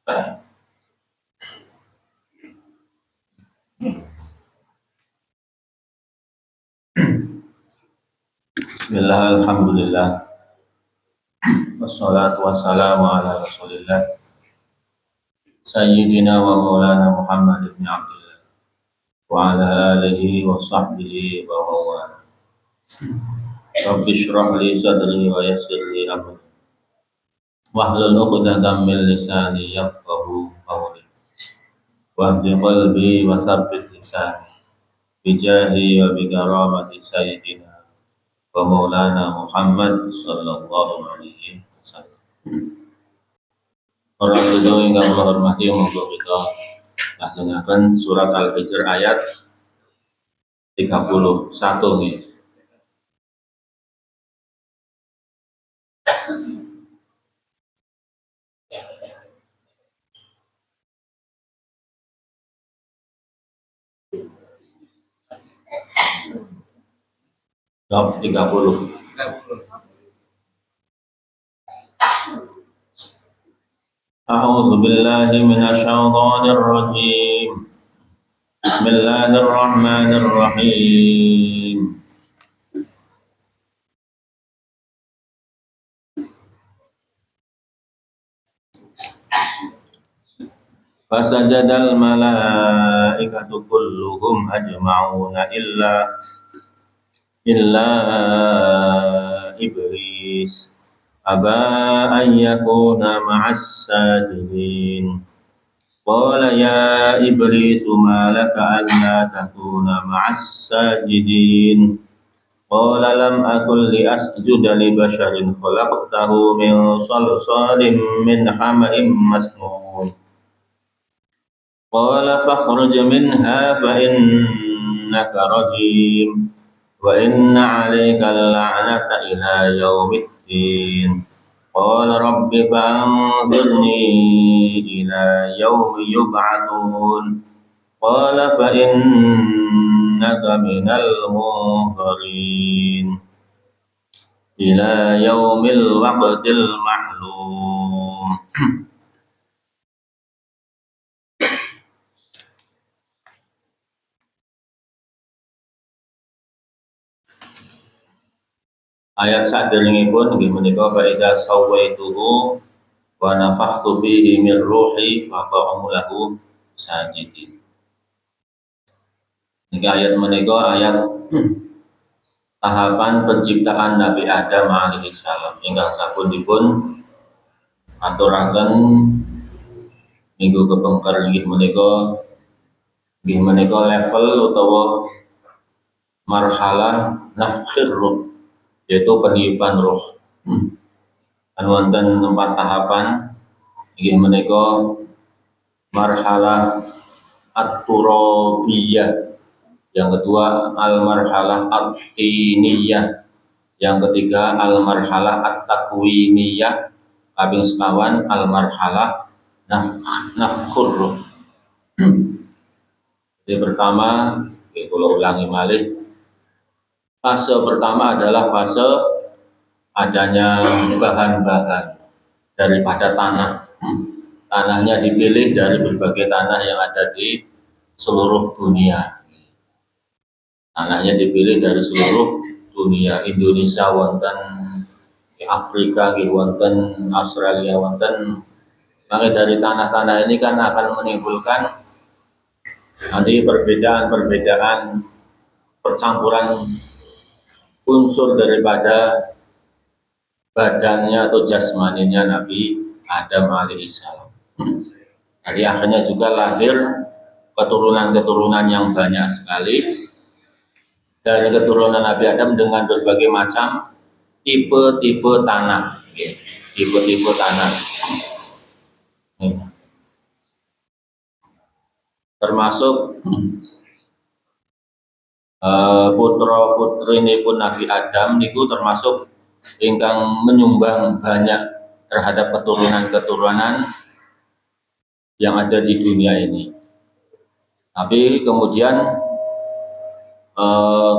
Bismillah, alhamdulillah, wassalatu wassalamu ala rasulillah Sayyidina wa maulana Muhammad ibn Abdullah wa ala alihi wa sahbihi wa mawala. Rabbi shrah li sadri wa yassir li amri wahlul 'uqdatam min lisani yafqahu qawli wahdi qalbi wa tsabbit lisani bijahi wa bikaramati sayyidina wa maulana Muhammad sallallahu alaihi wasallam. Para sedaya ingkang kula hormati, monggo kita lajengaken surat Al-Hijr ayat 31 nggih. Bab 30. A'udzu billahi minasyaitonir rajim. Bismillahirrahmanirrahim. Fasajadal malaikatu kulluhum ajma'una illa iblis aba an yakuna ma'as sajidin. Qala ya iblis ma laka alla takuna ma'as sajidin. Qala lam akul li asjuda li basharin khalaqtahu min salsalin min hama'in masnun. Qala fakhruj minha fa innaka rajim wa inna 'alaika al-la'nata ila yaumiddin. Qala rabbi fa'anzirni ila yaumi yub'atsun. Qala fa innaka minal munzirin ila yaumil waqtil ma'lum. Ayat saderengipun nggih menika fa idza sawaituhu wa nafakhtu fihi min ruhi faqa'u lahu sajidin. Niki ayat menika ayat tahapan penciptaan Nabi Adam alaihi salam ingkang sampun dipun aturaken minggu kepengker nggih menika level utawa marhalah nafkhir ruh, yaitu peniupan roh. Kan wonten 4 tahapan inggih menika marhalah at-turabiyah, yang kedua al-marhalah at-tiniyah, yang ketiga al-marhalah at-takwiniyah, kaping sekawan al-marhalah nafkhur ruh. Jadi pertama, kalau ulangi malih, fase pertama adalah fase adanya bahan-bahan daripada tanah. Tanahnya dipilih dari berbagai tanah yang ada di seluruh dunia. Tanahnya dipilih dari seluruh dunia. Indonesia wonten, Afrika wonten, Australia wonten. Maka dari tanah-tanah ini kan akan menimbulkan nanti perbedaan-perbedaan, percampuran unsur daripada badannya atau jasmaninya Nabi Adam alaihissalam. Jadi akhirnya juga lahir keturunan-keturunan yang banyak sekali dari keturunan Nabi Adam dengan berbagai macam tipe-tipe tanah, tipe-tipe tanah. Termasuk putra-putri pun Nabi Adam niku termasuk ingkang menyumbang banyak terhadap keturunan-keturunan yang ada di dunia ini. Tapi kemudian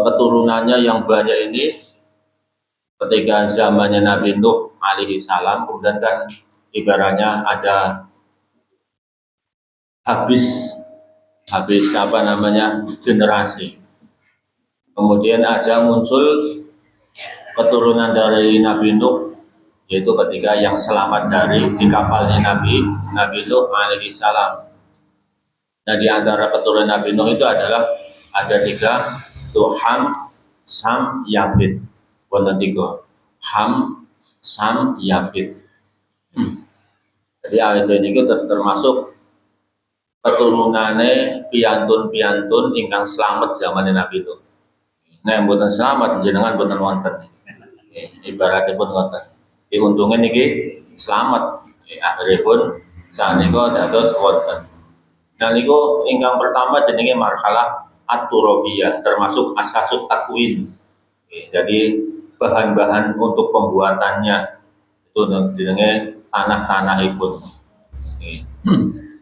keturunannya yang banyak ini ketika zamannya Nabi Nuh alaihi salam, kemudian kan ibaratnya ada habis apa namanya generasi. Kemudian ada muncul keturunan dari Nabi Nuh, yaitu ketika yang selamat dari di kapalnya Nabi Nuh alaihi salam. Nah, di antara keturunan Nabi Nuh itu adalah ada 3, itu Ham, Sam, Yafith. Wonten 3. Ham, Sam, Yafith. Jadi awet itu termasuk keturunannya piantun-piantun ingkang selamat zaman Nabi Nuh. Nah, mboten selamat jenengan mboten wonten. Ibaratipun wonten. Diuntungin niki selamat. Akhiripun sanika dados wonten. Nah niku ingkang pertama jenenge marhalah at-turabiyah, termasuk asasut takwin. Jadi bahan-bahan untuk pembuatannya itu jenenge tanah-tanahipun.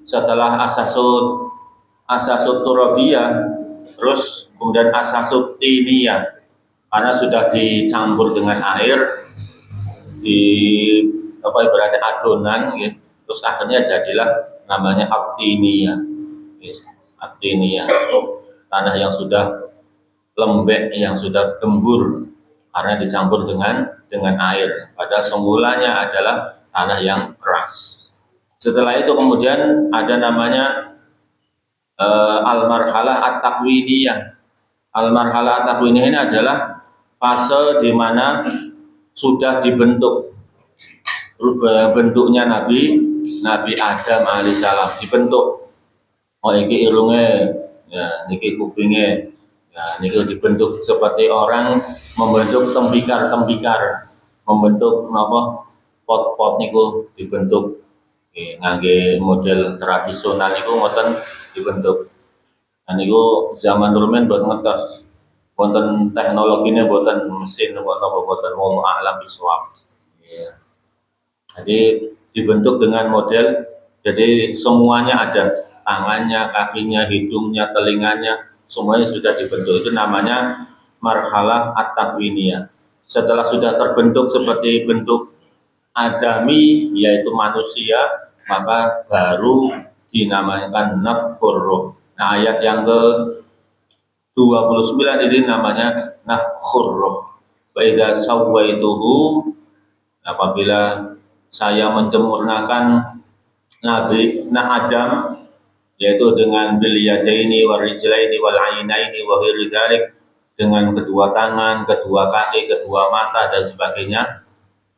Setelah asasut turabiyah, terus kemudian asasut tiniyah, karena sudah dicampur dengan air di ibaratnya adonan gitu. Terus akhirnya jadilah namanya aktiniyah. Aktiniyah, tanah yang sudah lembek, yang sudah gembur karena dicampur dengan air. Padahal semulanya adalah tanah yang keras. Setelah itu kemudian ada namanya al-marhalah at-takwiniyah. Al-marhalah at-takwiniyah ini adalah fase di mana sudah dibentuk bentuknya Nabi Adam alaihissalam, dibentuk. Oh iki irunge, ya niki kupinge, ya niki dibentuk seperti orang membentuk tembikar, membentuk apa pot-pot niku dibentuk. Ngangge model tradisional niku ngoten dibentuk. Nah niku zaman rumen boten ngetos, wonten teknologinya boten mesin boten mau alam biswab. Ya. Jadi dibentuk dengan model, jadi semuanya ada, tangannya, kakinya, hidungnya, telinganya, semuanya sudah dibentuk. Itu namanya marhalah at-takwiniyah. Setelah sudah terbentuk seperti bentuk adami, yaitu manusia, maka baru dinamakan nafkhur ruh. Nah, ayat yang ke-29 ini namanya nafkhur ruh. Wa idza sawaituhu, apabila saya mencemurnakan Nabi Adam, yaitu dengan bil yadaini wal rijlaini wal ainaini wa ghairi dzalik, dengan kedua tangan, kedua kaki, kedua mata dan sebagainya.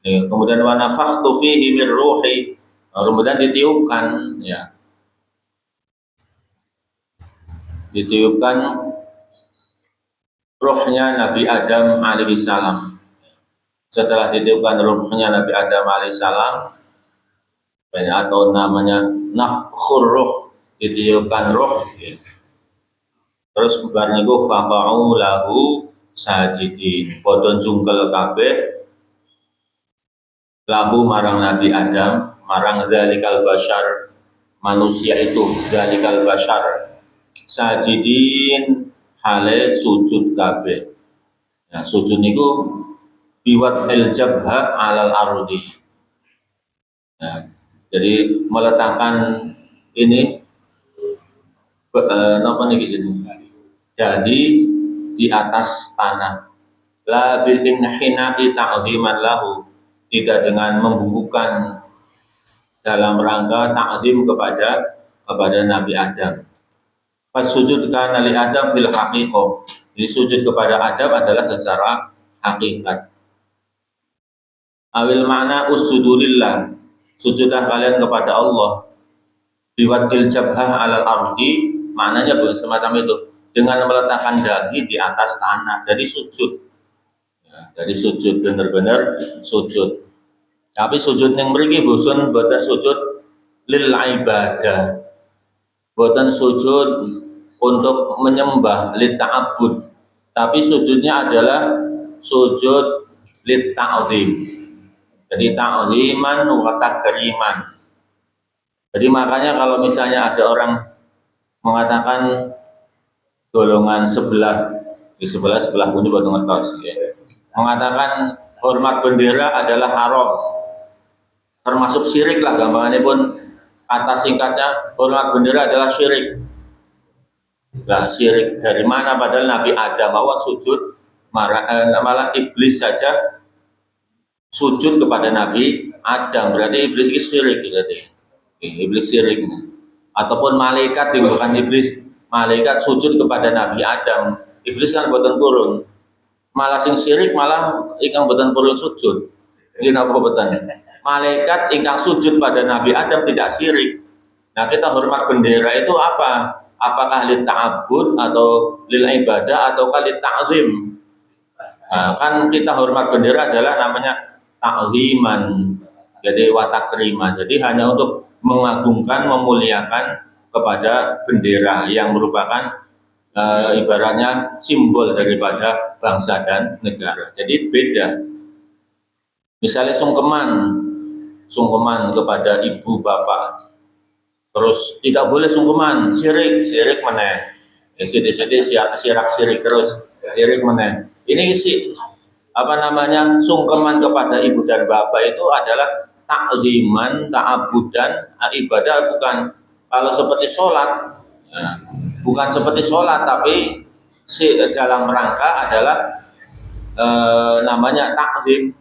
Kemudian wa nafakhtu fihi min ruhi, kemudian ditiupkan, ya. Ditiupkan rohnya Nabi Adam alaihissalam. Setelah ditiupkan ruhnya Nabi Adam alaihissalam, atau namanya nafkhur ruh, ditiupkan roh, terus bar niku faqa'u lahu sajidin, padha jungkel kabeh lahu marang Nabi Adam, marang zalikal bashar, manusia itu, zalikal bashar, sajidin hale sujud kabeh. Nah, sujud niku biwat el jabha alal ardi. Nah, jadi meletakkan ini napa niki jenenge? Jadi di atas tanah. La bil inhina'i ta'ziman lahu, tidak dengan membungkukkan dalam rangka ta'zim kepada Nabi Adam. Pas sujud kana li Adam bil haqiqah. Jadi sujud kepada Adam adalah secara hakikat. Awil makna usjudulillah, sujudlah kalian kepada Allah. Biwatil jabhah alal ardi, maknanya bukan semacam itu, dengan meletakkan dahi di atas tanah. Jadi sujud, ya, jadi sujud, benar-benar sujud. Tapi sujud yang mriki bosan, boten sujud lil ibadah, boten sujud untuk menyembah, lit ta'abbud, tapi sujudnya adalah sujud lit ta'zim. Jadi ta'ziman wa takriman. Jadi makanya kalau misalnya ada orang mengatakan golongan sebelah, di sebelah punya buat ngetos, ya, mengatakan hormat bendera adalah haram, termasuk syirik lah gampangannya pun. Kata singkatnya hormat bendera adalah syirik. Nah, syirik dari mana? Padahal Nabi Adam awal sujud, malah iblis saja sujud kepada Nabi Adam. Berarti iblis itu syirik berarti. Iblis syirik. Ataupun malaikat, bukan iblis, malaikat sujud kepada Nabi Adam. Iblis kan boten purun. Malah sing syirik malah ingkang boten purun sujud. Ini apa boten? Malaikat ingkang sujud pada Nabi Adam tidak syirik. Nah, kita hormat bendera itu apa? Apakah lil ta'abbud atau lil ibadah atau lil ta'zim? Nah, kan kita hormat bendera adalah namanya ta'ziman. Jadi watakriman. Jadi hanya untuk mengagungkan, memuliakan kepada bendera yang merupakan ibaratnya simbol daripada bangsa dan negara. Jadi beda. Misalnya sungkeman kepada ibu bapak, terus tidak boleh sungkeman, sirik meneh. Sirik terus, sirik meneh. Ini sih sungkeman kepada ibu dan bapak itu adalah takliman, ta'abudan, ibadah, bukan kalau seperti sholat, ya, bukan seperti sholat, tapi dalam rangka adalah namanya taklim.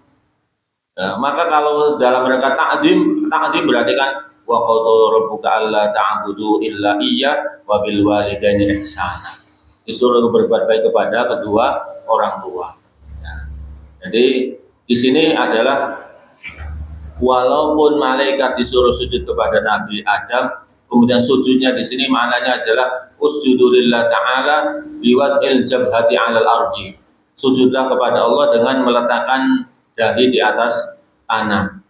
Maka kalau dalam rangka taklim berarti kan wa qala rabbuka alla ta'budu illa iya wa bil walidaini ihsana. Disuruh berbuat baik kepada kedua orang tua. Ya. Jadi di sini adalah walaupun malaikat disuruh sujud kepada Nabi Adam, kemudian sujudnya di sini maknanya adalah usjudu lillah ta'ala biwad'il jabhati 'alal ardi. Sujudlah kepada Allah dengan meletakkan dahi di atas tanah.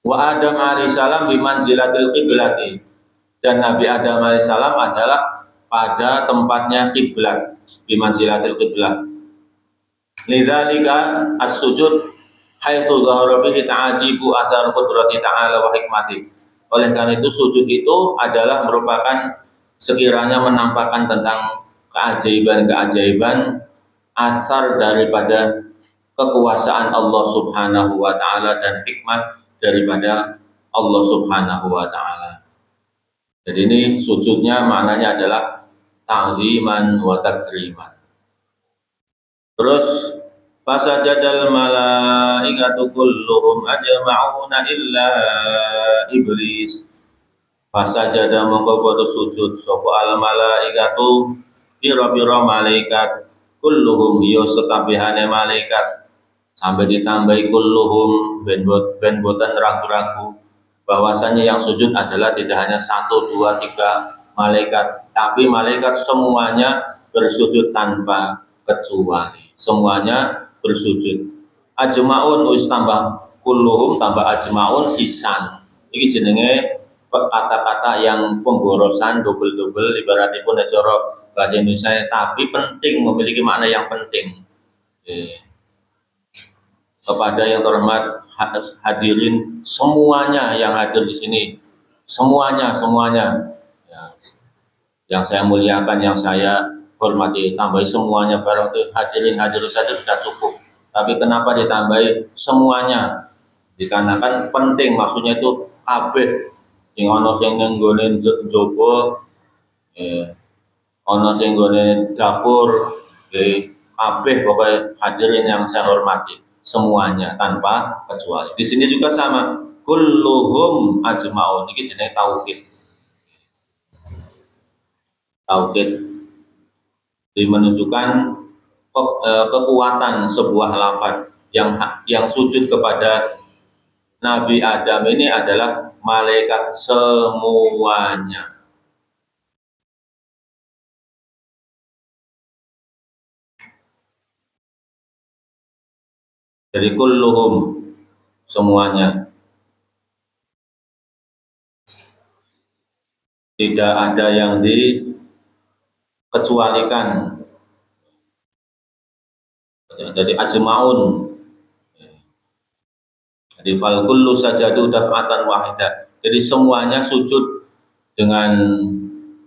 Wa Adam alaihissalam bimanzilatil qiblati, dan Nabi Adam alaihissalam adalah pada tempatnya kiblat, bimanzilatil qiblat. Lidzalika as-sujud haitsu dhahara fihi ta'ajibu athar qudrati ta'ala wa hikmati. Oleh karena itu sujud itu adalah merupakan sekiranya menampakkan tentang keajaiban-keajaiban asar daripada kekuasaan Allah Subhanahu wa taala dan hikmah daripada Allah Subhanahu wa taala. Jadi ini sujudnya maknanya adalah ta'ziman wa takriman. Terus fasajadal malaikatu kulluhum ajma'una illa iblis. Fasajada mongko padha sujud sapa al malaikatu pira-pira malaikat kulluhum ya sekabehane malaikat, sampai ditambahi kulluhum ben boten ragu-ragu bahwasanya yang sujud adalah tidak hanya 1, 2, 3 malaikat, tapi malaikat semuanya bersujud tanpa kecuali. Semuanya bersujud. Ajmaun wis tambah kulluhum tambah ajmaun sisan. Iki jenenge kata-kata yang pemborosan double-double ibaratipun cara bahasa Indonesia, tapi penting, memiliki makna yang penting. Kepada yang terhormat hadirin semuanya yang hadir di sini, semuanya ya, yang saya muliakan, yang saya hormati, tambahi semuanya, barang itu hadirin saja sudah cukup, tapi kenapa ditambahi semuanya? Dikarenakan penting, maksudnya itu kabeh sing ana sing nggone njaba, ana sing nggone dapur, kabeh pokoknya hadirin yang saya hormati semuanya tanpa kecuali. Di sini juga sama, kulluhum ajmaun, ini jenenge taukid. Taukid menunjukkan kekuatan sebuah lafaz yang sujud kepada Nabi Adam ini adalah malaikat semuanya. Jadi kulluhum semuanya. Tidak ada yang dikecualikan. Jadi ajmaun. Jadi fal kullu sajadu daf'atan wahidah. Jadi semuanya sujud dengan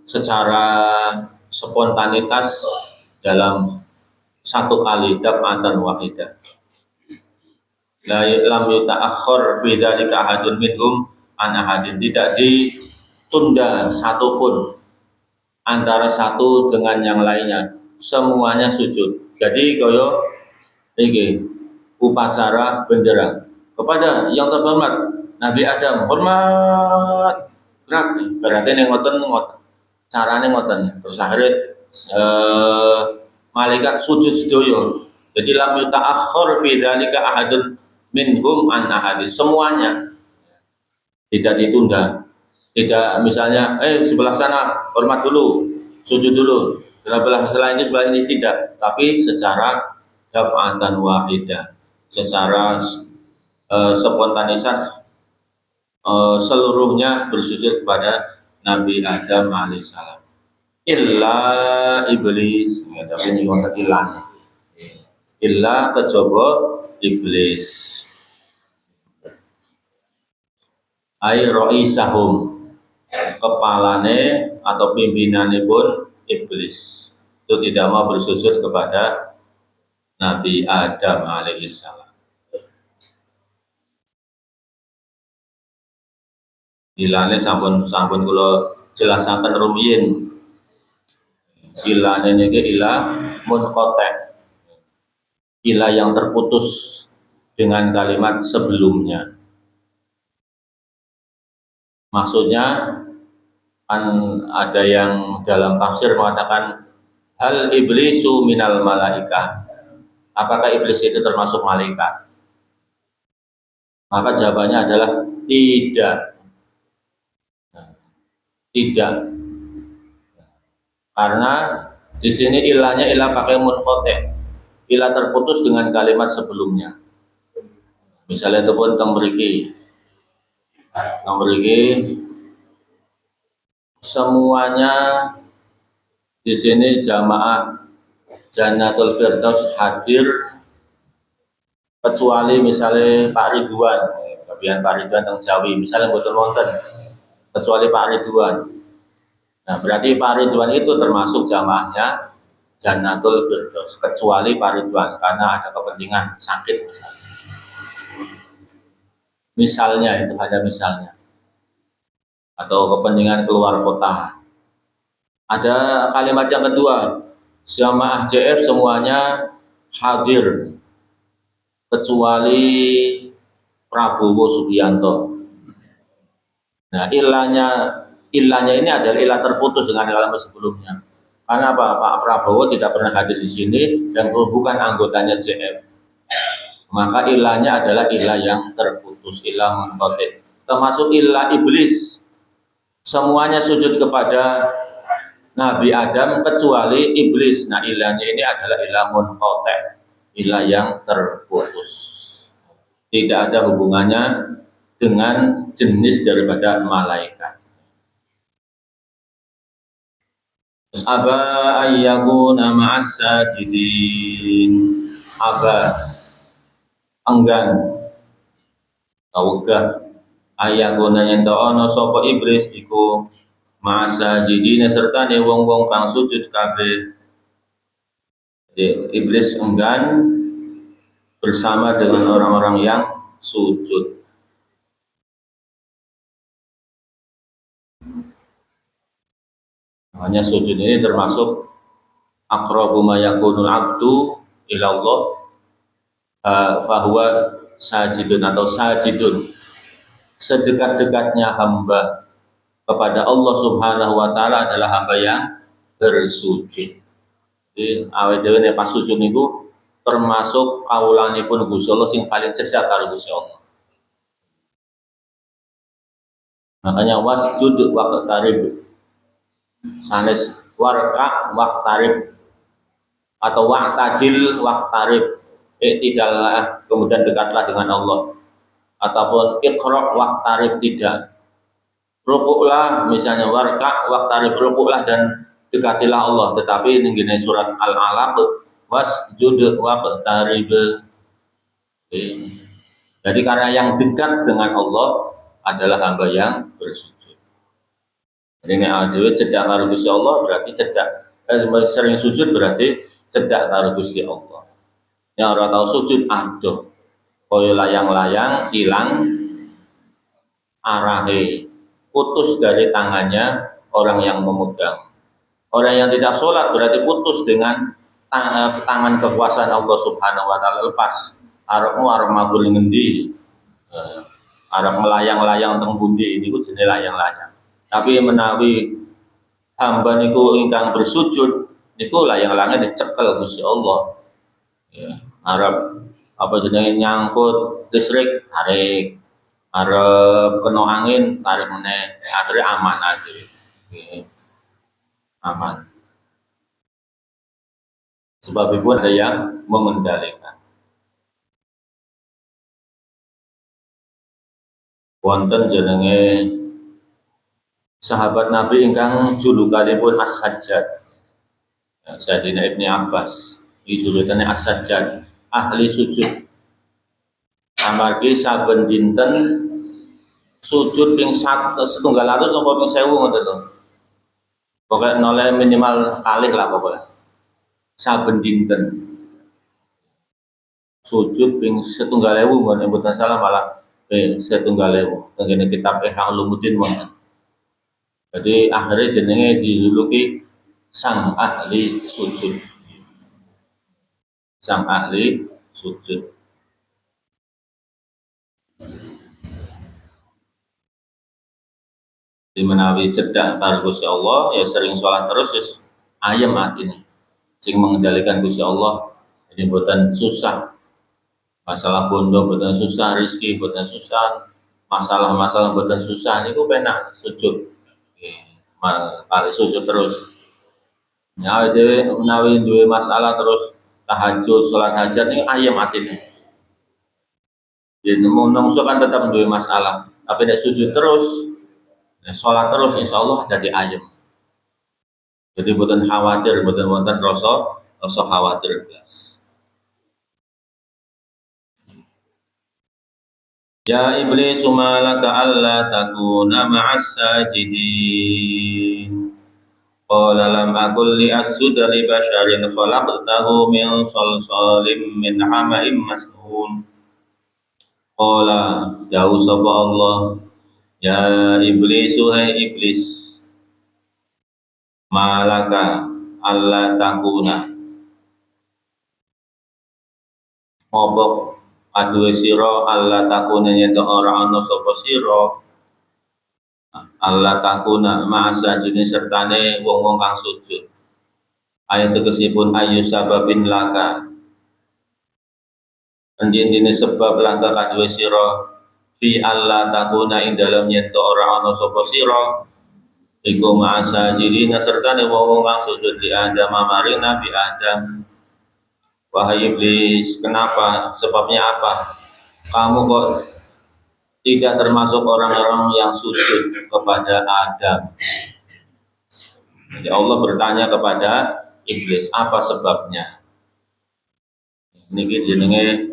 secara spontanitas dalam satu kali, daf'atan wahidah. La lam yuta'akhkhar fi dzalika ahadun minhum an ahadin, tidak ditunda satupun antara satu dengan yang lainnya, semuanya sujud. Jadi koyo iki upacara bendera kepada yang terhormat Nabi Adam, hormat gerak nih, berarti nih ngoten carane ngoten. Terus akhirnya malaikat sujud sedoyo. Jadi lam yuta'akhir fi dzalika ahadun minhum an ahadi, semuanya tidak ditunda. Tidak misalnya sebelah sana hormat dulu, sujud dulu, setelah itu sebelah ini, tidak, tapi secara daf'atan wahidah, secara spontanisasi, seluruhnya bersujud kepada Nabi Adam alaihissalam. Illa iblis, ya, tapi ini wonten illa kejaba iblis. Ai roisahum, kepalane atau pimpinannya pun iblis itu tidak mau bersujud kepada Nabi Adam alaihissalam. Ilane sampun kula jelasaken rumiyin. Ilane niki ilah munqati', ilah yang terputus dengan kalimat sebelumnya. Maksudnya kan ada yang dalam tafsir mengatakan hal iblisu minal malaika, apakah iblis itu termasuk malaikat? Maka jawabannya adalah tidak, karena di sini ilahnya ilah pakai munqati', ilah terputus dengan kalimat sebelumnya. Misalnya itu pun teng mriki semuanya di sini jamaah Jannatul Firdaus hadir kecuali misalnya Pak Ridwan, bagian Pak Ridwan teng Jawi, misalnya mboten wonten kecuali Pak Ridwan. Nah, berarti Pak Ridwan itu termasuk jamaahnya Jannatul Firdaus, kecuali Pak Ridwan karena ada kepentingan sakit misalnya itu hanya misalnya, atau kepentingan keluar kota. Ada kalimat yang kedua, jamaah JF semuanya hadir kecuali Prabowo Subianto. Nah, ilahnya ini adalah ilah terputus dengan kalimat sebelumnya. Karena apa? Pak Prabowo tidak pernah hadir di sini dan bukan anggotanya JF. Maka ilahnya adalah ilah yang terputus, ilah munqati'. Termasuk ilah iblis. Semuanya sujud kepada Nabi Adam kecuali iblis. Nah, ilahnya ini adalah ilah munqati', ilah yang terputus. Tidak ada hubungannya dengan jenis daripada malaikat. Terus aba ayyakuna ma'as sajidin. Aba, enggan, awegah, ayyakuna yen ana sapa iblis iku ma'as sajidin serta ne wong-wong kang sujud kabeh. Iblis enggan bersama dengan orang-orang yang sujud. Hanya sujud ini termasuk aqrabu ma yakunul abdu ila Allah fahuwa sajidun atau sajidun. Sedekat-dekatnya hamba kepada Allah Subhanahu wa taala adalah hamba yang bersujud. Jadi awake dhewe nek pas sujud niku termasuk kawulanipun Gusti Allah sing paling cedhak karo Gusti Allah. Makanya wasjud waqtarib, sanes warka waqtarib atau waqtadil waqtarib, tidaklah kemudian dekatlah dengan Allah, ataupun iqra waqtarib, tidak, rukuklah misalnya warka waqtarib, rukuklah dan dekatilah Allah. Tetapi ini surat Al-Alaq wasjud waqtarib. Jadi karena yang dekat dengan Allah adalah hamba yang bersujud. Jadi ini adewe cedak karo Gusti Allah berarti cedak. Sering sujud berarti cedak karo Gusti Allah. Yang ora tahu sujud aduh, koyo layang-layang hilang arahe, putus dari tangannya orang yang memegang. Orang yang tidak sholat berarti putus dengan tangan kekuasaan Allah Subhanahu wa taala, lepas. Arepmu arep mabul ngendi? Arep melayang-layang teng pundi niku jenenge layang-layang. Tapi menawi hamba niku ingkang bersujud niku layang-layangnya dicekel Gusti Allah. Ya, arep apa jenenge nyangkut listrik, tarik. Arep kena angin, tarik meneh. Akhirnya aman aja. Ya, aman. Sebab itu ada yang mengendalikan. Wonten jenenge sahabat Nabi ingkang julukanipun As-Sajjad. Sayyidina Ibnu Abbas, julukannya As-Sajjad, ahli sujud. Amargi saben dinten sujud ping 1.700 apa ping 1000 ngoten lho. Pokoke noleh minimal kalih lah pokoknya. Saben dinten sujud ping 1.000 mun mboten salah malah 1.000. Tengene kitab Ihya Ulumuddin wonten. Jadi akhirnya jenenge dijuluki sang ahli sujud. Sang ahli sujud. Di menawi cedak karo Gusti Allah ya sering sholat terus wis ayem atine. Sing mengendalikan Gusti Allah jadi mboten susah. Masalah bondo mboten susah, rezeki mboten susah, masalah-masalah mboten susah niku penak sujud. Kali sujud terus. Nyawa dhewe menawi duwe masalah terus tahajud, sholat hajat ini ayem atine. Jadi menungso kan tetap duwe masalah, tapi nek sujud terus, sholat terus, insya Allah jadi ayem. Jadi bukan khawatir, bukan wonten rasa khawatir belas. Ya iblis malaka alla takuna ma'as sajidin. Qala lam akul li asjuda li basharin khalaqtahu min salsalim min hama'im masnun. Qala jauh sapa Allah, ya iblis hai iblis, malaka alla takuna mobok aduwe sira alla takuna nyeto ora ana sapa sira alla takuna ma'asa jenis sertane wong-wong kang sujud. Ayat tegesipun ayu sababin laka endine sebab laka kaduwe sira fi alla takuna ing dalem nyeto ora ana sapa sira iku ma'asa jenis sertane wong-wong kang sujud di Adam maring Nabi Adam. Wahai iblis, kenapa? Sebabnya apa? Kamu kok tidak termasuk orang-orang yang sujud kepada Adam? Jadi Allah bertanya kepada iblis, apa sebabnya? Ini jenenge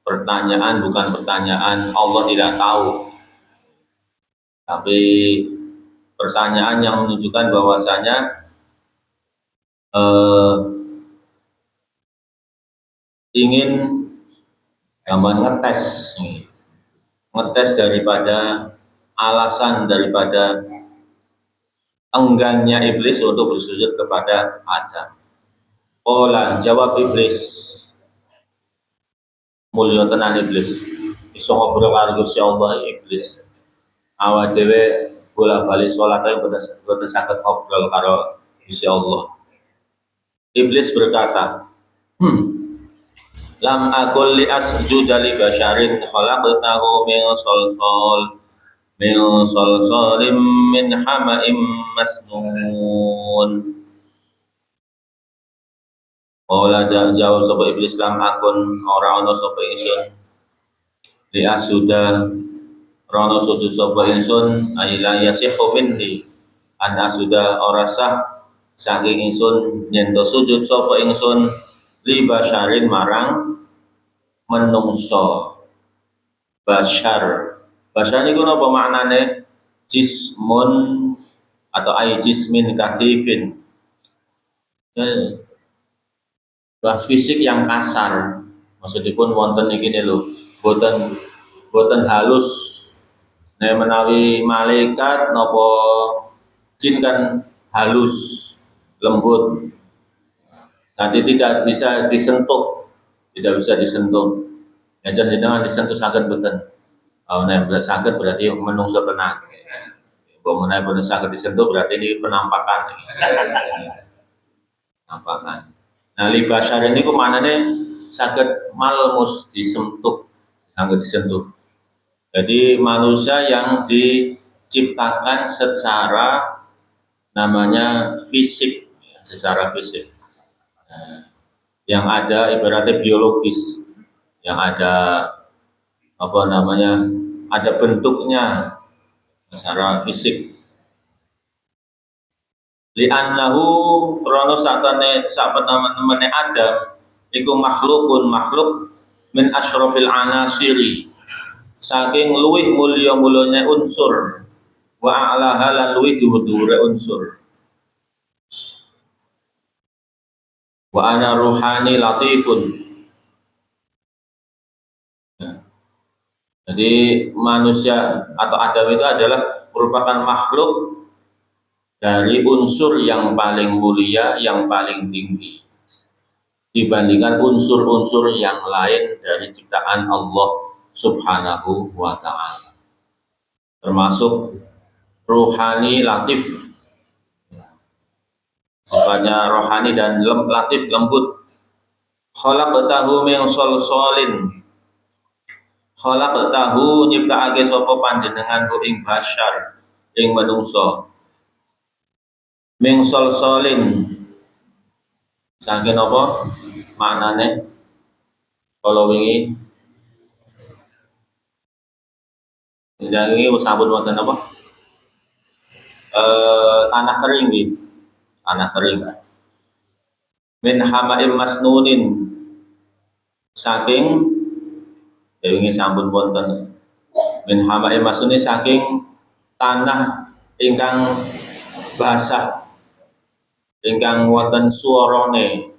pertanyaan, bukan pertanyaan Allah tidak tahu, tapi pertanyaan yang menunjukkan bahwasanya ingin ngetes daripada alasan daripada enggannya iblis untuk bersujud kepada Adam. Qala jawab iblis, mulya tenan iblis, iso ngobrol karo Gusti Allah iblis. Awak dhewe bola-bali salat ae boten saged ngobrol karo Gusti Allah. Iblis berkata, lam akul li asjuda li basyarin khalaqtahu min salsalim min hama'im masnun. Qala jauh sapa iblis lam akun ora ana sapa ingsun li asjuda ora sujud sapa ingsun aila yasihu minni an asjuda ora sah saking ingsun yen to sujud sapa ingsun li basyarin marang menungso. Basyar niku napa maknane? Jismun atau ay jismin kathifin, fisik yang kasar. Maksudipun wonten iki lho, boten halus. Nek menawi malaikat nopo jin kan halus, lembut. Nanti tidak bisa disentuh, tidak bisa disentuh. Ya jenengan disentuh saged mboten. Nek saged berarti menungso tenang. Bahwa menawi boten saged disentuh berarti ini penampakan. Penampakan. Nah, libasar ini ku manane saged malmus disentuh, saged disentuh. Jadi manusia yang diciptakan secara namanya fisik, secara fisik. Nah, yang ada ibaratnya biologis, yang ada apa namanya, ada bentuknya secara fisik. Li'annahu krono satane sapenemene Adam iku makhluk min asyrafil anasiri, saking luwih mulya-mulyane unsur, wa a'laha lan luwih dhuwur-dhuwure unsur. Wa ana ruhani latifun. Ya. Jadi manusia atau Adam itu adalah merupakan makhluk dari unsur yang paling mulia, yang paling tinggi dibandingkan unsur-unsur yang lain dari ciptaan Allah Subhanahu wa ta'ala, termasuk ruhani latif, sifatnya rohani dan latif, lembut. Khalaqtahu min solsolin, khalaqtahu nyiptakake sapa panjenengan ku ing basyar, ing manungsa, min solsolin saking apa maknane kalau wingi ini sampun wonten apa tanah kering nggih, tanah kering. Min hamaim masnunin saking wingi sampun wonten min hamaim masnunin saking tanah ingkang basah, ingkang wonten suarane.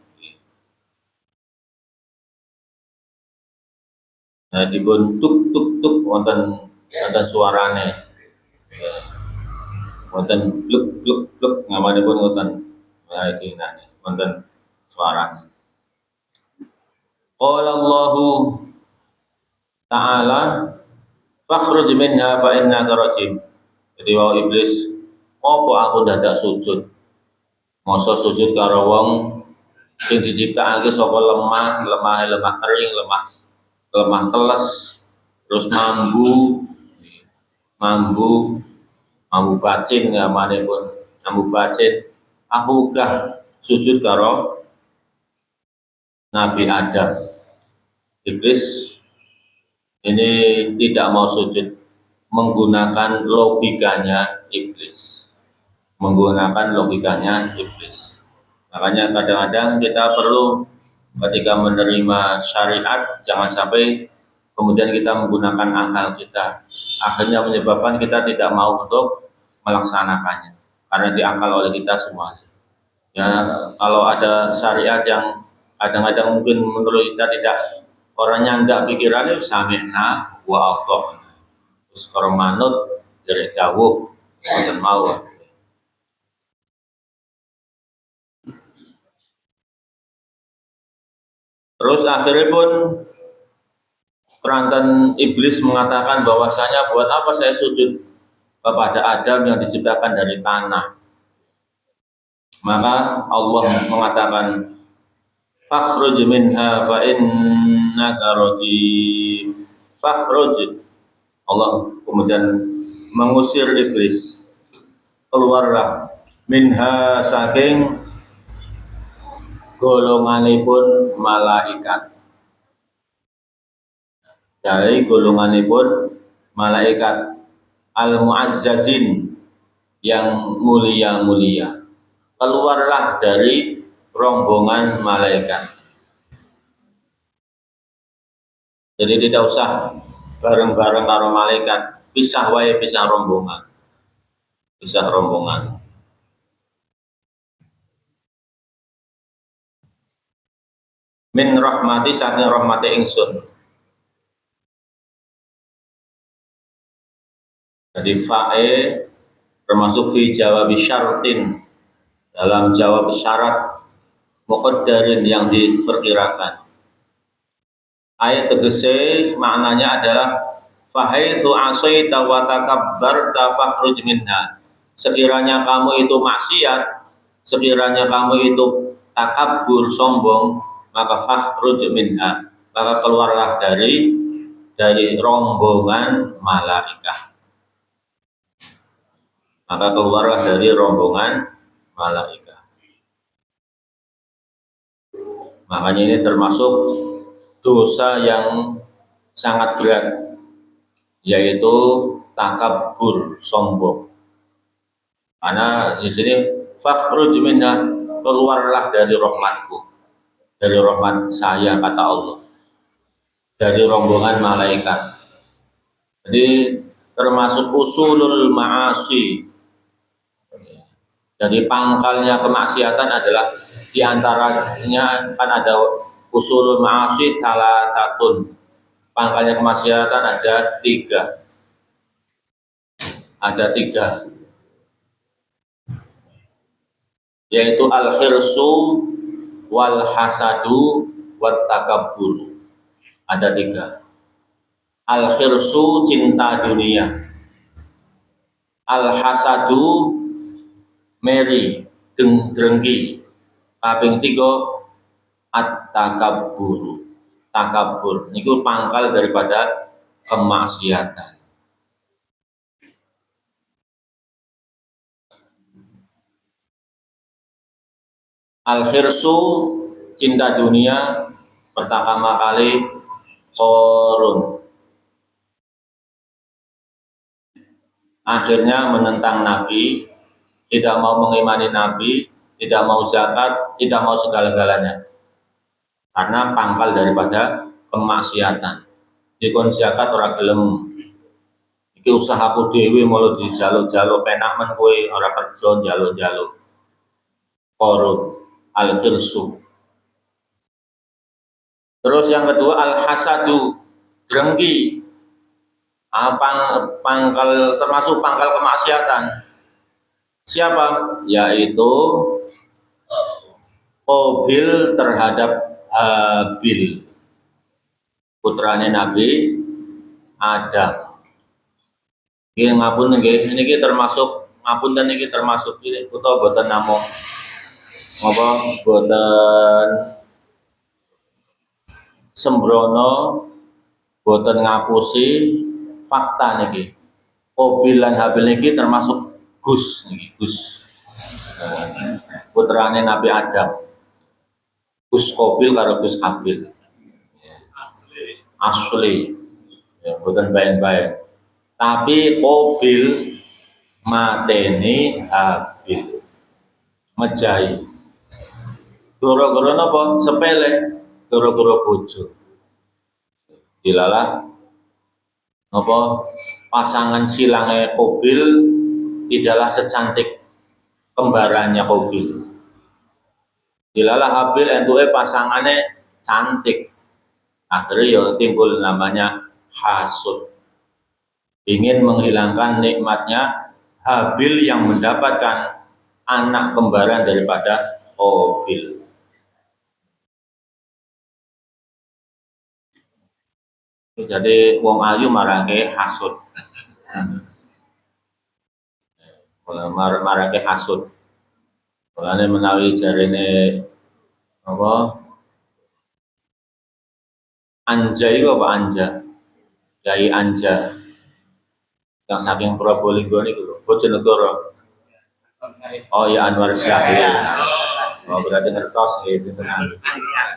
Nah, dipun tuk tuk tuk wonten suarane. Wonten bluk bluk bluk ngamanipun wonten dinane wonten suarane. Qala Allahu ta'ala fakhruj minha fa innaka rajim. Jadi wau iblis, apa aku dadak sujud? Masa sujud karo wong sing diciptakake saka lemah, lemah kering, lemah teles, terus mambu bacin ngamanipun, mambu bacin. Aku uga sujud karo Nabi Adam. Iblis ini tidak mau sujud, menggunakan logikanya iblis. Makanya kadang-kadang kita perlu ketika menerima syariat, jangan sampai kemudian kita menggunakan akal kita, akhirnya menyebabkan kita tidak mau untuk melaksanakannya karena diakal oleh kita semuanya. Ya, kalau ada syariat yang kadang-kadang mungkin menurut kita tidak, orangnya ndak pikirannya sami'na wa ata'na, terus kalau manut dari dawuh mboten mau. Terus akhirnya pun keranten iblis mengatakan bahwasanya buat apa saya sujud kepada Adam yang diciptakan dari tanah. Maka Allah mengatakan fakhruj minha fa innaka rajim. Fakhruj. Allah kemudian mengusir iblis. Keluarlah minha saking golonganipun malaikat. Dari golonganipun malaikat al-mu'azzazin, yang mulia-mulia. Keluarlah dari rombongan malaikat. Jadi tidak usah bareng-bareng karo malaikat, pisah wae, pisah rombongan. Min rahmati saking rahmati ingsun. Jadi fae termasuk fi jawab syartin, dalam jawab syarat muqaddarin yang diperkirakan. Ayat tegese maknanya adalah fahaitsu asaita wa takabbarta fakhruj minha. Sekiranya kamu itu maksiat, sekiranya kamu itu takabur, sombong, maka fakhruj minha, maka keluarlah dari rombongan malaikat. Maka keluarlah dari rombongan malaikat. Makanya ini termasuk dosa yang sangat berat, yaitu takabur, sombong. Karena di sini fakhruj minha, keluarlah dari rahmatku, dari rahmat saya, kata Allah, dari rombongan malaikat. Jadi termasuk usulul ma'asi. Jadi pangkalnya kemaksiatan adalah diantaranya kan ada usulul ma'asi salah satu. Pangkalnya kemaksiatan ada tiga. Ada tiga. Yaitu al-khirsu wal hasadu wat takabbur. Ada tiga. Al-khirsu, cinta dunia. Al-hasadu, meri, drengki. Kaping tiga, at-takabbur. Takabur niku pangkal daripada kemaksiatan. Al-khirsu, cinta dunia, pertama kali Qarun. Akhirnya menentang Nabi, tidak mau mengimani Nabi, tidak mau zakat, tidak mau segala-galanya. Karena pangkal daripada kemaksiatan. Dikon zakat ora gelem. Iki usahaku dhewe mulo dijalo-jalo penak men kowe ora kerja jalo-jalo. Qarun, al-khirsu. Terus yang kedua al-hasadu, drengki. Pangkal termasuk pangkal kemaksiatan. Siapa? Yaitu Qabil terhadap Habil, putrane Nabi Adam. Ini ngapun niki termasuk ngapunten niki termasuk ini utawa boten namung apa boten sembrono, boten ngapusi fakta niki. Qabil lan Habil niki termasuk Gus niki, Gus. Putrane Nabi Adam. Gus Qabil karo Gus Habil. Asli. Ya, boten bae-bae. Tapi Qabil mateni Habil. Mejahi. Gara-gara napa? Sepele. Gara-gara bojo. Dilalah napa? Pasangan silange Qabil tidaklah secantik kembarannya Qabil. Dilalah Habil entuke pasangane cantik. Akhirnya ya timbul namanya hasud. Ingin menghilangkan nikmatnya Habil yang mendapatkan anak kembaran daripada Qabil. Jadi wong ayu marake hasud. Marake hasud. Mulane menawi jarene apa? Anja itu apa Anja? Yai Anja. Yang saking Probolinggo niku Bojonegoro. Oh ya Anwar Syahir. Oh berarti ngertos gitu senang.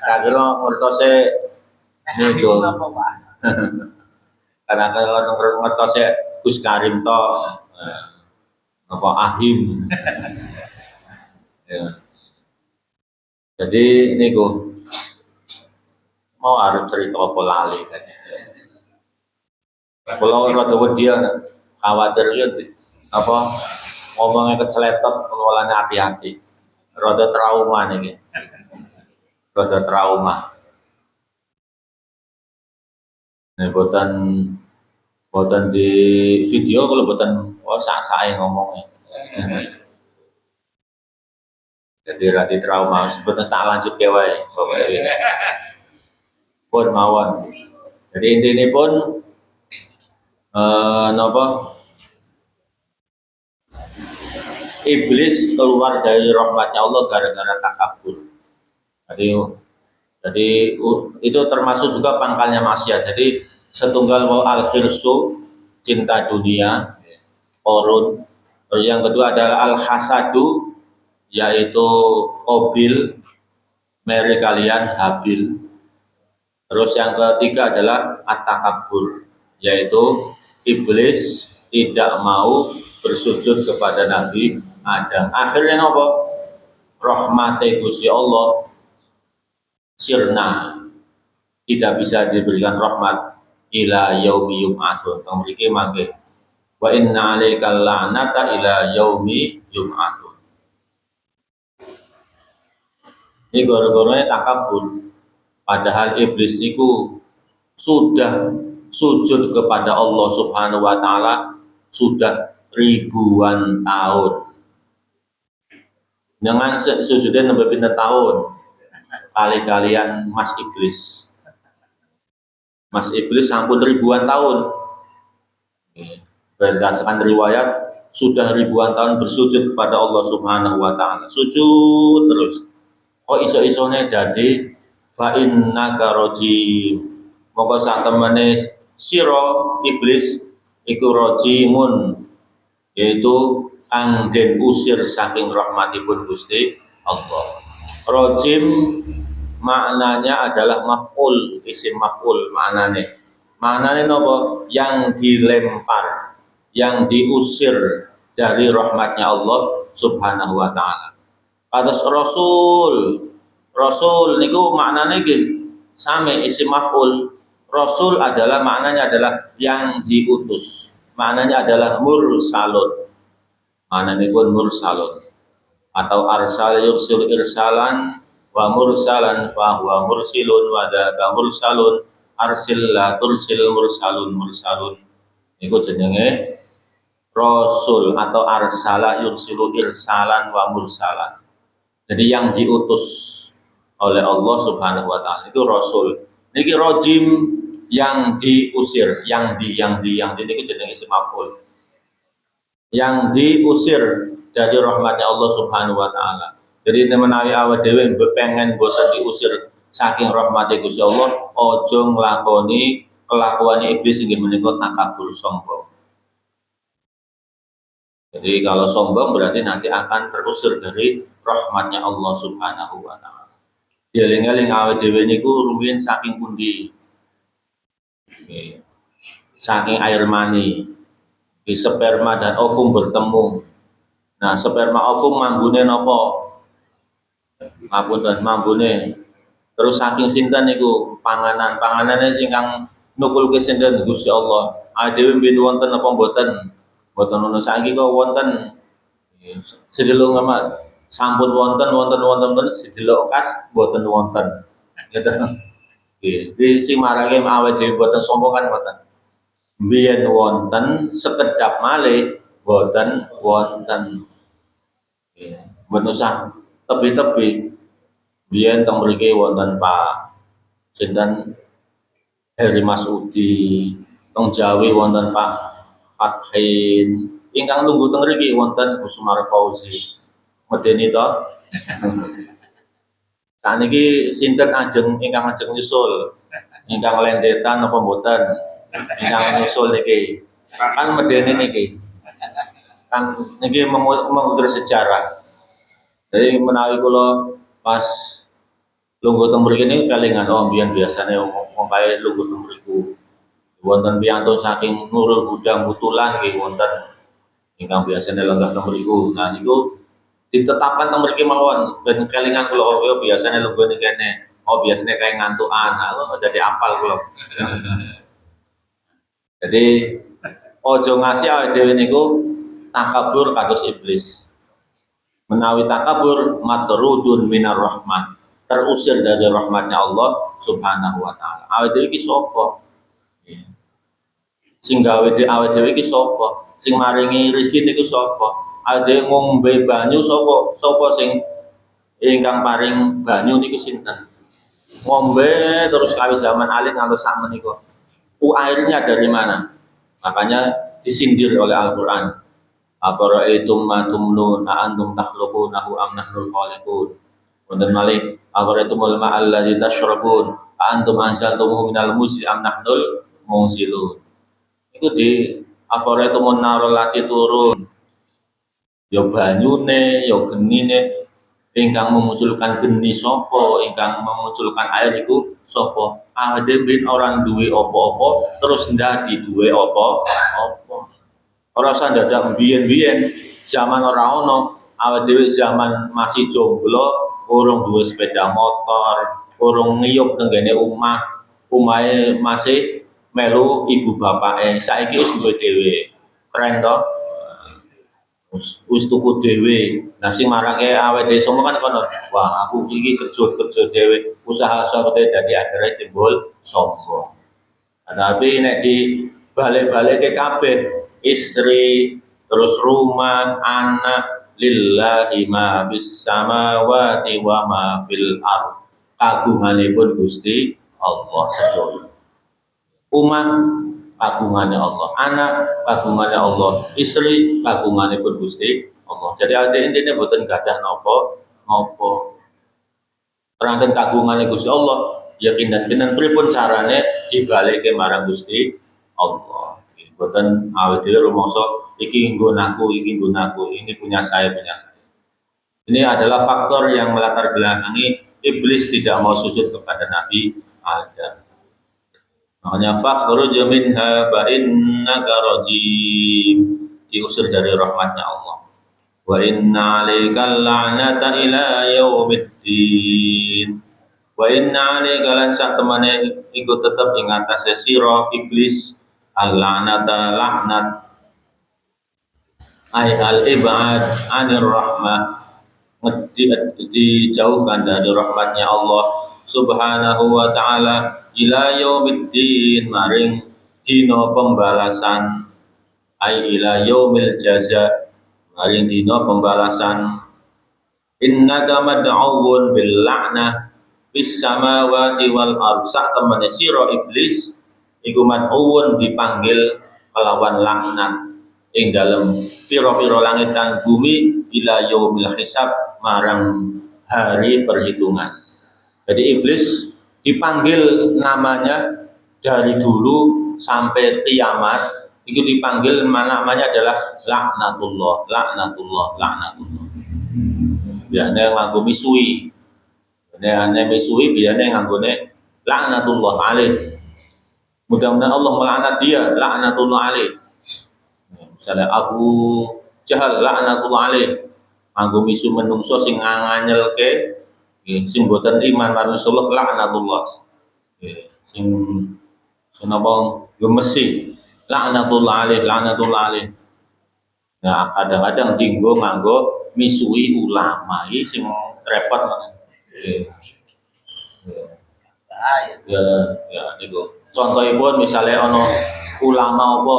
Tak kira ngertose niku. Karena kalau ngertose Gus Karim to apa Ahim. Ya. Jadi niku mau harus cerita apa lali kan. Kalau rada wedi khawatir ya apa ngomongnya keceletot pengelolaan hati-hati. Rada trauma nih. Rada trauma. Ini Boten di video kalau boten sak-sake ngomongnya. Jadi rati trauma sebetulnya tak lanjut ke wae Bapak wis. Pun mawon. Jadi intine pun napa iblis keluar dari rahmatnya Allah gara-gara takabur. Jadi itu termasuk juga pangkalnya maksiat. Jadi setunggal mau al-hirsu, cinta dunia, korun. Terus yang kedua adalah al-hasadu, yaitu Qabil, meri kalian Habil. Terus yang ketiga adalah at-takabbur, yaitu iblis tidak mau bersujud kepada Nabi Adam. Akhirnya nopo? Rahmate Gusti Allah sirna, tidak bisa diberikan rahmat ila yaumi yub'atsun. Teng mriki mangke wa inna alaikal la'nata ila yaumi yub'atsun. Ini gara-garanya takabur. Padahal iblis itu sudah sujud kepada Allah Subhanahu wa taala sudah ribuan tahun. Dengan sujudnya nembe pinten tahun kali kalian Mas Iblis. Mas Iblis sampun ribuan tahun. Berdasarkan riwayat sudah ribuan tahun bersujud kepada Allah Subhanahu wa taala. Sujud terus. Kok iso-isone dadi fa innaka rajim. Moko sak temene sira iblis iku rajimun, yaitu kang den usir saking rahmatipun Gusti Allah. Rajim maknanya adalah maf'ul, isim maf'ul maknane. Maknane napa? Yang dilempar, yang diusir dari rahmatnya Allah Subhanahu wa taala. Kados Rasul niku maknane nggih sami isim maf'ul. Rasul adalah maknanya adalah yang diutus. Maknanya adalah mursalun. Maknanya pun mursalun. Atau arsal yursil irsalan wa mursalan wa huwa mursilun wa daka mursalun arsil la tursil mursalun. Niku jenenge Rasul atau arsala yursilu irsalan wa mursalan. Jadi yang diutus oleh Allah Subhanahu wa taala itu Rasul. Niki rajim yang diusir, yang di niki jenenge isim maf'ul. Yang diusir dari rahmatnya Allah Subhanahu wa taala. Jadi menawi awak dhewe pengen boten diusir saking rahmate Gusti Allah, aja nglakoni kelakuan iblis inggih menika takabur sombong. Jadi kalau sombong berarti nanti akan terusir dari rahmatnya Allah Subhanahu wa taala. Dieling-eling awake dhewe niku rumiyin saking pundi? Saking air mani. Di sperma dan ovum bertemu. Nah, sperma ovum mambune napa? Ngapunten mambune. Terus saking sinten niku panganane ingkang nukulke sinten Gusti Allah. Adewe mbiyen wonten apa mboten? Mboten ono saiki kok wonten. Sedhelok amat sampun wonten sedhelok kas mboten wonten. Gitu. Di sing marange awake dhewe mboten sombong kan mboten. Mbiyen wonten sekedap malih mboten wonten. Mboten usah tebi-tebi. Biyen teng mriki wonten Pak sinten Heri Masudi, teng Jawi wonten Pak Fathin, ingkang lungguh teng mriki wonten Usmar Fauzi. Medeni to. Saniki sinten ingkang ajeng nyusul, ingkang lendetan apa mboten? Ingkang nyusul niki. Kan medeni niki. Kan niki mengukir sejarah. Jadi menawi kula pas lungguh teng mriki niku kelingan mbiyen biasane wong kae lungguh teng mriku. Wonten piyantun saking Nurul Huda Mutulan nggih wonten ingkang biasane lenggah teng mriku. Nah niku ditetapkan teng mriki mawon ben kelingan kula biasane lungguh ning kene. Biasane kae ngantukan. Dadi apal kula. Jadi ojo ngasih awake dhewe niku takabur kados iblis. Menawi takabur matrudun minar rahmah, terusir dari rahmatnya Allah Subhanahu wa taala. Awake dhewe iki sapa? Sing gawe awake dhewe iki sapa? Sing maringi rezeki niku sapa? Ade ngombe banyu sapa? Sapa sing ingkang paring banyu niku sinten? Ngombe terus kawis zaman alit ngantos sak menika. Airnya dari mana? Makanya disindir oleh Al-Qur'an. Afara'aitum ma tumnun a antum takhluqunahu am nahnul khaliqun. Wonten malih afara'aitumul ma'al ladzi tashrabun a antum anzaltumuhu minal muzni am nahnul munzilun. Iku di afara'aitumun narul lati turun. Ya banyune, ya genine ingkang memunculkan geni sapa, ingkang memunculkan air iku sapa? Ade ben orang duwe apa-apa terus ndadi duwe apa-apa. Ora usah dadak biyen-biyen zaman ora ono, awake dhewe zaman masih jomblo, urung duwe sepeda motor, urung ngiyup nenggene omah, omahe masih melu ibu bapake. Saiki wis duwe dhewe. Keren to? Wis tuku dhewe. Nah sing marake awake dhewe semua kan kono. Wah, aku iki kerja dhewe, usaha sote dadi akhire timbul sombong. Tapi nek di balik-balike kabeh istri, terus rumah, anak, lillahi ma bis samawati wa ma fil ard. Kagunganipun Gusti Allah sedaya. Umat kagungannya Allah, anak kagungannya Allah, istri kagunganipun Gusti Allah. Jadi ade intine boten gadah napa. Terangkan kagungannya Gusti Allah, yakinan pripun carane dibalike marang Gusti Allah. Boten awake dhewe rumangsa iki nggonaku, ini punya saya. Ini adalah faktor yang melatar belakangi iblis tidak mau sujud kepada Nabi Adam. Makanya fakhruj minha fa innaka rajim, diusir dari rahmatnya Allah. Wa inna 'alaikal la'nata ila yaumiddin. Wa inna 'alaika lan sak temane iku tetep ing atase sira iblis al-la'nata la'nat ay al-ibad anir rahmah, dijauhkan dari rahmatnya Allah subhanahu wa ta'ala ila yaumiddin, maring dina pembalasan, ay ila yaumil jaza, maring dina pembalasan. Innaka mad'uun bil la'nah bis samawati wal ard, sak temene sira iblis iku mad'uun dipanggil kelawan laknat ing dalem pira-pira langit dan bumi ila yaumil hisab, marang hari perhitungan. Jadi iblis dipanggil namanya dari dulu sampai kiamat, itu dipanggil namanya adalah laknatullah. Biasanya nganggo misui. Biasanya misui biasanya nganggone laknatullah alaih. Mudah-mudahan Allah melaknat dia, laknatullah alaih. Misalnya Abu Jahal laknatullah alaih, nganggo misu menungso sing nganyelke, sing boten iman marang Rasulullah laknatullah. Sing napa gemesi laknatullah alaih. Nah, kadang-kadang dinggo nganggo misui ulama, iki sing repot banget. Ya niku. Contohipun misalnya ono ulama apa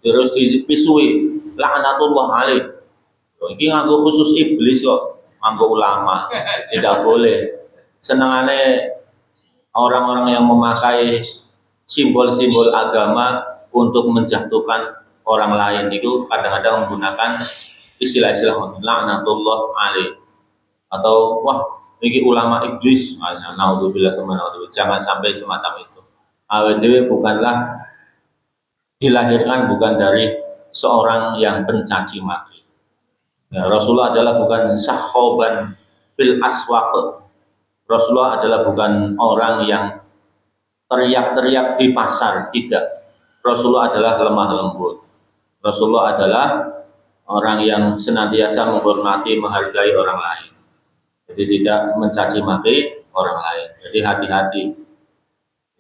terus dipisui laknatullah alaih. Iki nganggo khusus iblis kok, nganggo ulama. Tidak boleh. Senangane orang-orang yang memakai simbol-simbol agama untuk menjatuhkan orang lain itu kadang-kadang menggunakan istilah-istilah laknatullah alaih, atau wah ini ulama iblis, naudzubillah, jangan sampai semacam itu. Awake dhewe bukanlah dilahirkan bukan dari seorang yang pencaci maki. Ya, Rasulullah adalah bukan sahoban fil aswaq. Rasulullah adalah bukan orang yang teriak-teriak di pasar, tidak. Rasulullah adalah lemah lembut. Rasulullah adalah orang yang senantiasa menghormati, menghargai orang lain. Jadi tidak mencaci maki orang lain. Jadi hati-hati,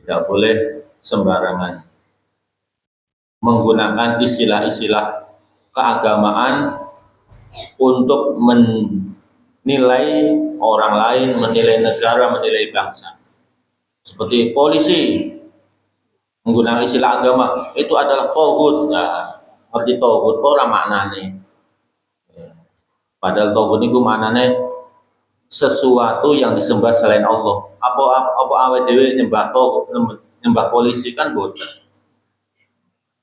tidak boleh sembarangan menggunakan istilah-istilah keagamaan untuk menilai orang lain, menilai negara, menilai bangsa. Seperti polisi menggunakan istilah agama itu adalah tauhid. Nah, ngerti tauhid ora maknane. Padahal tauhid itu maknane sesuatu yang disembah selain Allah. Apa awet dhewe nyembah tauhid, nyembah polisi kan boten.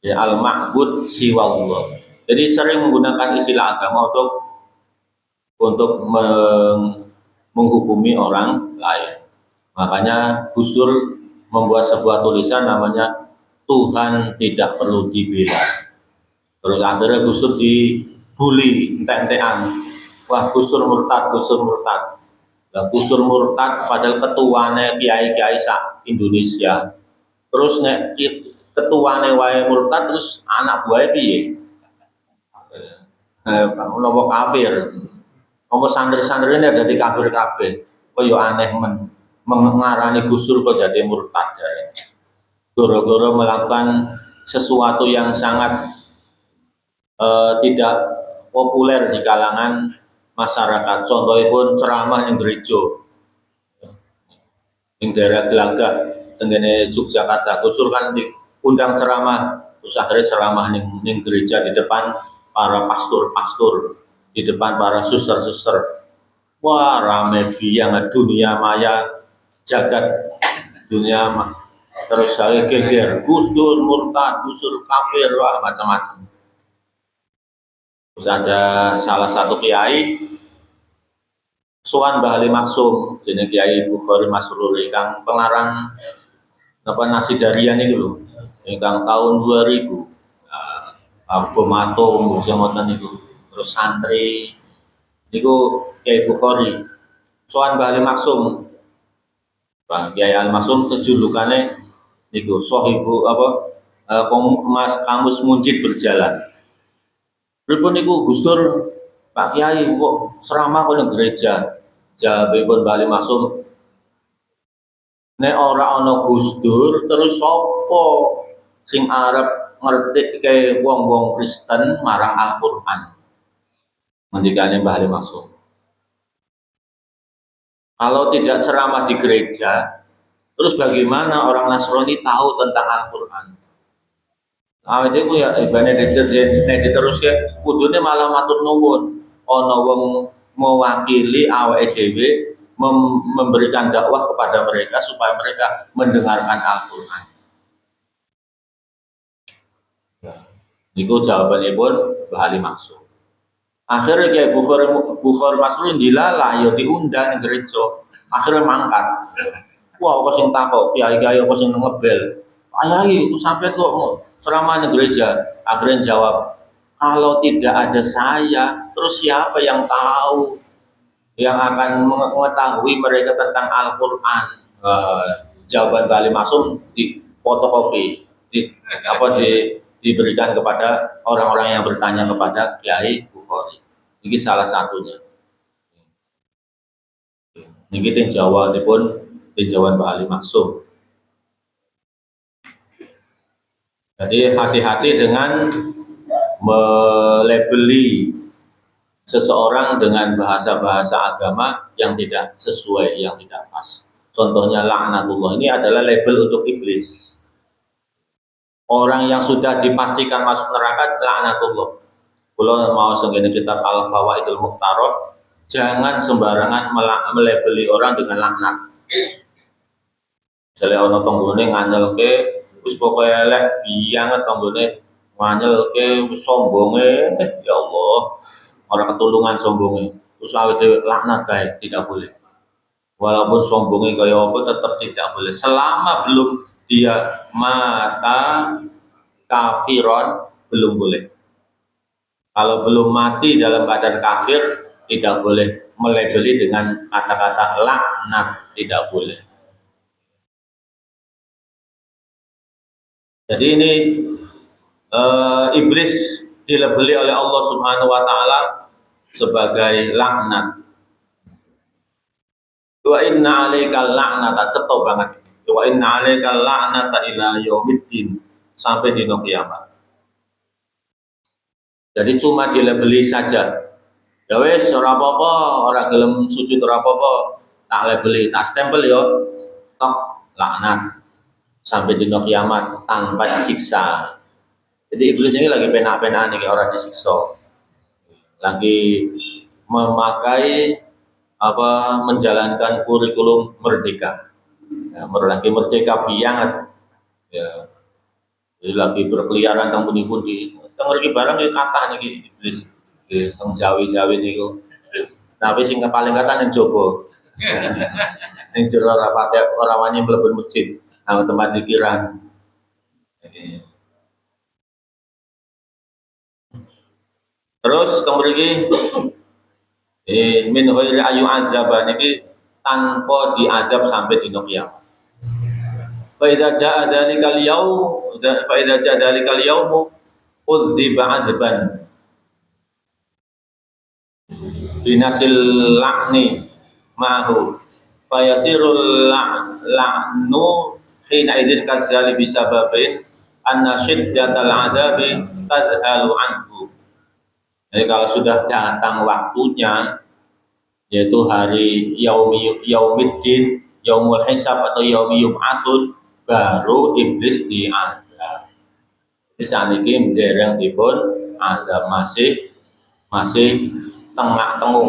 Ya al-ma'bud siwa Allah. Jadi sering menggunakan istilah agama untuk menghukumi orang lain. Makanya Gus Dur membuat sebuah tulisan namanya Tuhan tidak perlu dibela. Terus akhirnya Gus Dur dibully entek-entekan. Wah, Gus Dur murtad, Gus Dur murtad. Nah, Gus Dur murtad padahal ketuane kiai-kiai sak Indonesia. Terus nek ketuane wae murtad terus anak buahnya piye? Nopo kafir. Nopo santri-santri ini ada di kafir kabeh. Kok yo aneh mengarani Gus Dur kok jadi murtad jare. Gara-gara melakukan sesuatu yang sangat tidak populer di kalangan masyarakat. Contohnya pun ceramah yang gereja, yang daerah Gelagah, tenggene Yogyakarta. Gus Dur kan diundang ceramah, terus akhirnya ceramah yang gereja di depan para pastor-pastor, di depan para suster-suster. Wah, rame biang dunia maya, jagat dunia terus saya geger, Gus Dur murtad, Gus Dur kafir, wah macam-macam. Terus ada salah satu kiai sowan Mbah Ali Maksum, jenenge Kiai Bukhari Masruri kang pengarang apa Nasidarian iki lho, ingkang tahun 2000. Abu Mato ngoten niku. Terus santri niku Kiai Bukhari sowan Mbah Ali Maksum. Pak Kiai Al Maksum kejulukane niku Sohibu kamus munjid berjalan. Pripun niku Gus Dur, Pak Kiai kok ceramah kok gereja. Jawabipun Mbah Ali Maksum, nek ora ana Gus Dur terus sapa sing arep ngerti ke wong-wong Kristen marang Al-Qur'an. Ngendikane Mbah Ali Maksum. Kalau tidak ceramah di gereja, terus bagaimana orang Nasrani tahu tentang Al-Qur'an? Awet iku ya ibane diteruske kudune malah matur nuwun. Ana wong mewakili awake dhewe memberikan dakwah kepada mereka supaya mereka mendengarkan Al-Qur'an. Niku jawabanipun Mbah Ali Maksum. Akhirnya kayak Bukhari Masrur dilalah ya diundang gereja. Akhirnya mangkat. Wah, kok sing takok kiai-kiai kok sing ngebel. Ayai, itu sampai kok ceramah di gereja. Akhirnya jawab, kalau tidak ada saya, terus siapa yang tahu yang akan mengetahui mereka tentang Al-Quran? Jawaban Mbah Ali Maksum di fotokopi, diberikan kepada orang-orang yang bertanya kepada Kiai Bukhari. Ini salah satunya. Ini kita jawab Mbah Ali Maksum. Jadi hati-hati dengan melabeli seseorang dengan bahasa-bahasa agama yang tidak sesuai, yang tidak pas. Contohnya laknatullah, ini adalah label untuk iblis. Orang yang sudah dipastikan masuk neraka laknatullah. Kalau mau senggene kitab Al-Fawaidul Mukhtarah, jangan sembarangan melabeli orang dengan laknat. Jadi ono tonggone nganyelke wis pokoke elek bianget tonggone nganyelke wis sombonge ya Allah ora ketulungan sombonge terus awet dhewe laknat kae tidak boleh. Walaupun sombonge kaya apa tetap tidak boleh selama belum dia mata kafiron belum boleh. Kalau belum mati dalam keadaan kafir tidak boleh melabeli dengan kata-kata laknat, tidak boleh. Jadi ini iblis dilabeli oleh Allah Subhanahu wa taala sebagai laknat. Wa inna 'alaikal la'nata ceto banget. Wa inna 'alaikal la'nata ila yaumiddin sampai di kiamat. Jadi cuma dilabeli saja. Ya wis ora apa-apa, ora gelem sujud ora apa-apa, tak labeli, tak stempel yo tok laknat. sampai dino kiamat tanpa disiksa. Jadi iblis ini lagi penak-penakan nih orang disiksa, lagi memakai menjalankan kurikulum merdeka, ya, lagi merdeka banget, ya, jadi lagi berkeliaran teng pundi-pundi, teng mriki barang ya kathah niki iblis, teng Jawi-Jawi niku. Tapi sing paling kathah ning jaba. Ning jero rapate ora wani mlebu masjid, nang tempat pikiran. Terus kemriki min ghairi ayu azab niki tanpa diazab sampai dino kiamat. Fa idza jaa dzalikal yaum fa idza jaa dzalikal yaum udziba adzban binasil la'ni ma'hu fa yasirul la'nu hina idzin kadzali bisababin anna syiddatal adabi tadhalu anhu. Jadi kalau sudah datang waktunya, yaitu hari yaumiddin, yaumul hisab atau yaumi yub'atsun, baru iblis diazab. Jadi saniki dereng dipun azab, masih tengah-tengah,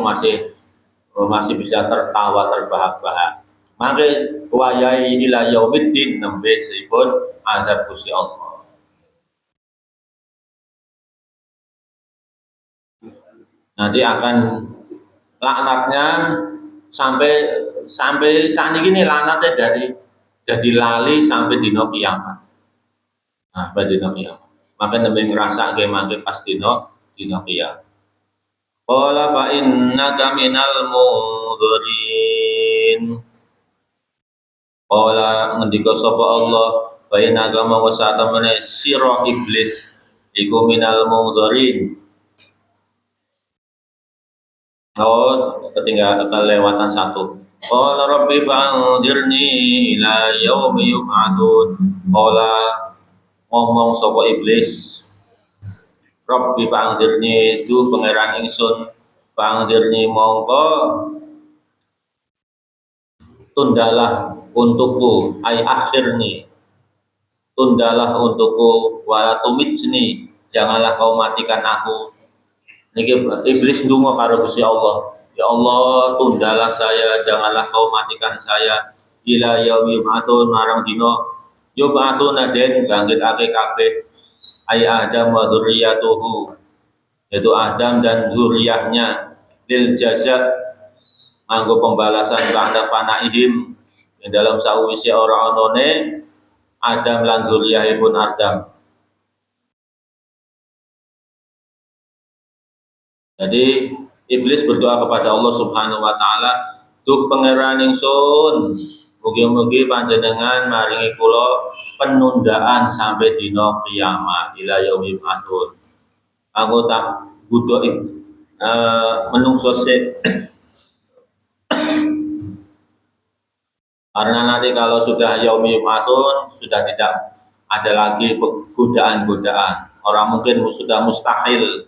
masih bisa tertawa terbahak-bahak. Maka wayai ila yaumiddin nembe sipun azab Gusti Allah. Nanti akan laknatnya sampai saat ini laknatnya dari lali sampai dino kiamat. Nah, pada dino kiamat. Maka nembe ngerasa mangke pas dino kiamat. Qala fa innaka minal mudhirin. Qala ngendika sapa Allah, fa innaka mawsa satamene sira iblis iku minal mudhirin. Oh, ketinggalan kelewatan satu. Qala rabbi fa'anzirni ila yaumi yub'atsun. Qala ngomong sapa iblis, Rabbi fa'anzirni itu pangeran ingsun, fa'anzirni mongko tundalah untukku, ay akhirni, tundalah untukku, wala tumitni, janganlah kau matikan aku. Niki iblis ndonga karo Gusti Allah. Ya Allah, tundalah saya, janganlah kau matikan saya. Ila yaumi yub'atsun, marang dino yub'atsuna den bangkitake kabeh. Ay Adam wa dzurriyyatuhu, yaitu Adam dan zuriyahnya, lil jaza, nganggo pembalasan ba'da fanaihim, yang dalam sawise ora onone Adam lan zuriyahipun Adam. Jadi iblis berdoa kepada Allah Subhanahu wa taala, "Duh pangeran ingsun, mugi-mugi panjenengan maringi kula penundaan sampai dina kiamat ila yaumil akhir." Aku tak butuh menungso sik. Karena nanti kalau sudah yaumil akhir sudah tidak ada lagi godaan-godaan. Orang mungkin sudah mustahil,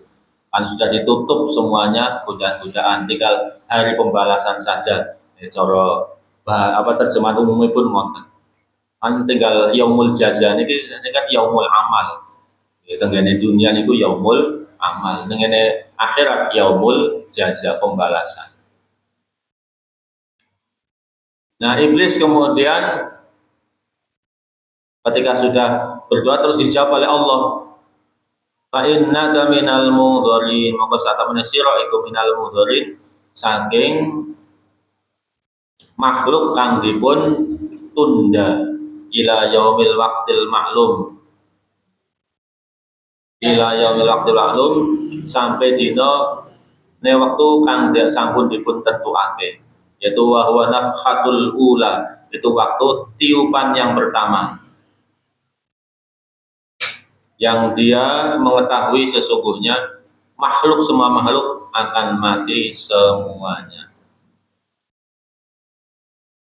kan sudah ditutup semuanya godaan-godaan, tinggal hari pembalasan saja. Cara terjemahan umumnya pun ngoten. Kan tinggal yaumul jaza ini kan yaumul amal. Tenggene dunia niku yaumul amal, tenggene akhirat yaumul jaza, pembalasan. Nah, iblis kemudian ketika sudah berdoa terus dijawab oleh Allah, fa innaka minal mudhirin, maka satamene sira iku minal mudhirin, saking makhluk kang dipun tunda ila yaumil waqtil ma'lum, ila yaumil waqtil ma'lum, sampai dina ne waktu kang sampun dipun tentuake, yaitu wa huwa nafhatul ula, itu waktu tiupan yang pertama, yang dia mengetahui sesungguhnya semua makhluk akan mati semuanya.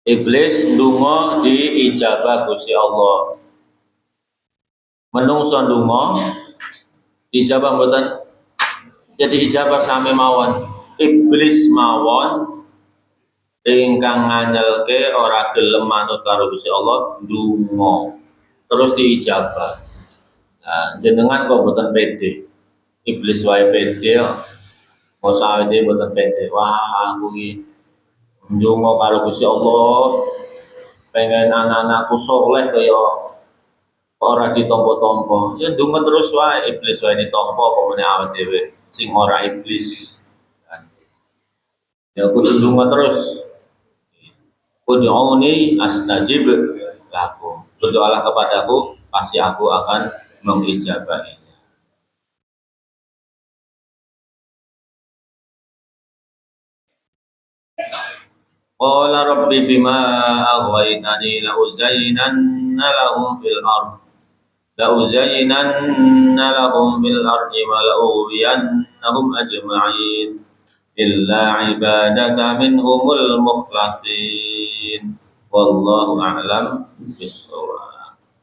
Iblis ndonga diijabah Gusti Allah. Menungso ndonga dijabah mboten, jadi ijabah sami mawon. Iblis mawon ingkang nganyelke ora gelem manut karo Gusti Allah ndonga. terus diijabah. Nah, jenengan kok boten pede. Iblis wae pede kok. Mosok awake boten pede. Wah, aku iki ndonga karo Gusti Allah, pengen anak-anakku soleh kaya ora ditampa-tampa. Ya ndonga terus wae, iblis wae ditampa apa meneh awake dhewe sing ora iblis. Ya kudu ndonga terus. Ud'uni astajib lakum. Berdoalah kepadaku, pasti aku akan mengijabahinya. Qala rabbi bima aghwaytani la'uzayyinanna lahum fil ardh la'uzayyinanna lahum fil ardi wa la'ughwiyannahum ajma'in illa ibadaka minhumul mukhlasin wallahu a'lam bissawab.